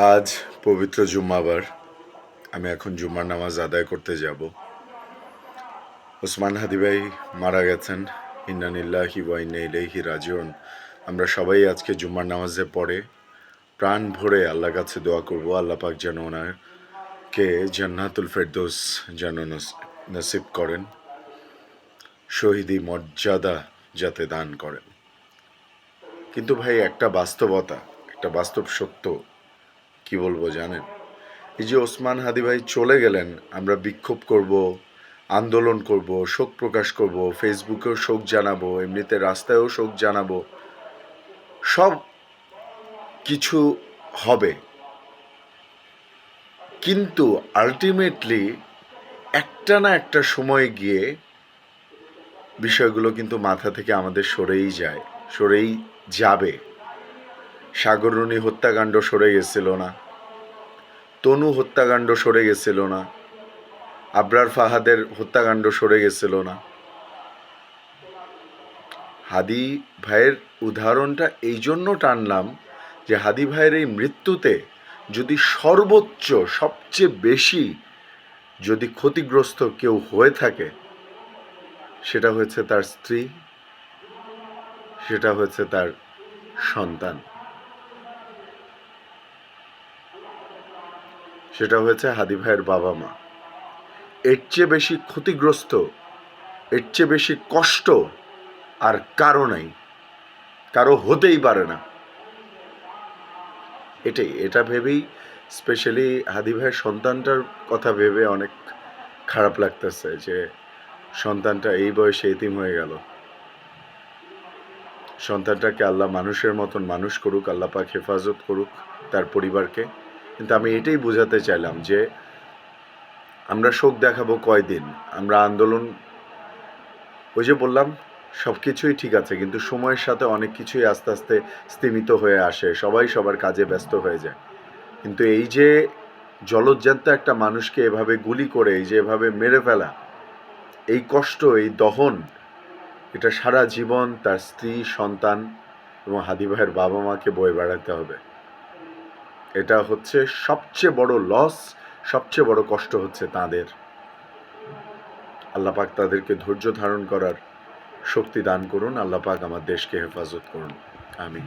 আজ পবিত্র জুম্মাবার। আমি এখন জুম্মার নামাজ আদায় করতে যাব। ওসমান হাদি ভাই মারা গেছেন। ইন্না লিল্লাহি ওয়া ইন্না ইলাইহি রাজিউন। আমরা সবাই আজকে জুম্মার নামাজে পড়ে প্রাণ ভরে আল্লাহর কাছে দোয়া করব, আল্লাহ পাক যেন ওনাকে জান্নাতুল ফেরদৌস যেন নসিব করেন, শহীদি মর্যাদা যাতে দান করেন। কিন্তু ভাই, একটা বাস্তবতা, একটা বাস্তব সত্য কি বলবো জানেন? এই যে ওসমান হাদি ভাই চলে গেলেন, আমরা বিক্ষোভ করব, আন্দোলন করব, শোক প্রকাশ করব, ফেসবুকেও শোক জানাবো, এমনিতে রাস্তায়ও শোক জানাবো, সব কিছু হবে, কিন্তু আলটিমেটলি একটা না একটা সময় গিয়ে বিষয়গুলো কিন্তু মাথা থেকে আমাদের সরেই যাবে। সাগররুনি হত্যাকাণ্ড সরে গেছিল না, তনু হত্যাকাণ্ড সরে গেছিল না, আবরার ফাহাদের হত্যাকাণ্ড সরে গেছিল না। হাদি ভাইয়ের উদাহরণটা এই জন্য টানলাম যে হাদি ভাইয়ের এই মৃত্যুতে যদি সর্বোচ্চ, সবচেয়ে বেশি যদি ক্ষতিগ্রস্ত কেউ হয়ে থাকে, সেটা হয়েছে তার স্ত্রী, সেটা হয়েছে তার সন্তান, সেটা হয়েছে হাদি ভাইয়ের বাবা মা। এর চেয়ে বেশি ক্ষতিগ্রস্ত, এর চেয়ে বেশি কষ্ট আর কারো নাই, কারো হতেই পারে না। এটা ভেবেই স্পেশালি হাদি ভাইয়ের সন্তানটার কথা ভেবে অনেক খারাপ লাগতেছে যে সন্তানটা এই বয়সে এতিম হয়ে গেল। সন্তানটাকে আল্লাহ মানুষের মতন মানুষ করুক, আল্লাহ পাক হেফাজত করুক তার পরিবারকে। কিন্তু আমি এটাই বোঝাতে চাইলাম যে আমরা শোক দেখাবো কয়দিন, আমরা আন্দোলন, ওই যে বললাম সব কিছুই ঠিক আছে, কিন্তু সময়ের সাথে অনেক কিছুই আস্তে আস্তে স্তিমিত হয়ে আসে, সবাই সবার কাজে ব্যস্ত হয়ে যায়। কিন্তু এই যে জলজ্যান্ত একটা মানুষকে এভাবে গুলি করে, এই যে এভাবে মেরে ফেলা, এই কষ্ট, এই দহন, এটা সারা জীবন তার স্ত্রী, সন্তান এবং হাদি ভাইয়ের বাবা মাকে বয়ে বেড়াতে হবে। এটা হচ্ছে সবচেয়ে বড় লস, সবচেয়ে বড় কষ্ট হচ্ছে তাদের। আল্লাহ পাক তাদেরকে ধৈর্য ধারণ করার শক্তি দান করুন। আল্লাহ পাক আমার দেশকে হেফাজত করুন। আমিন।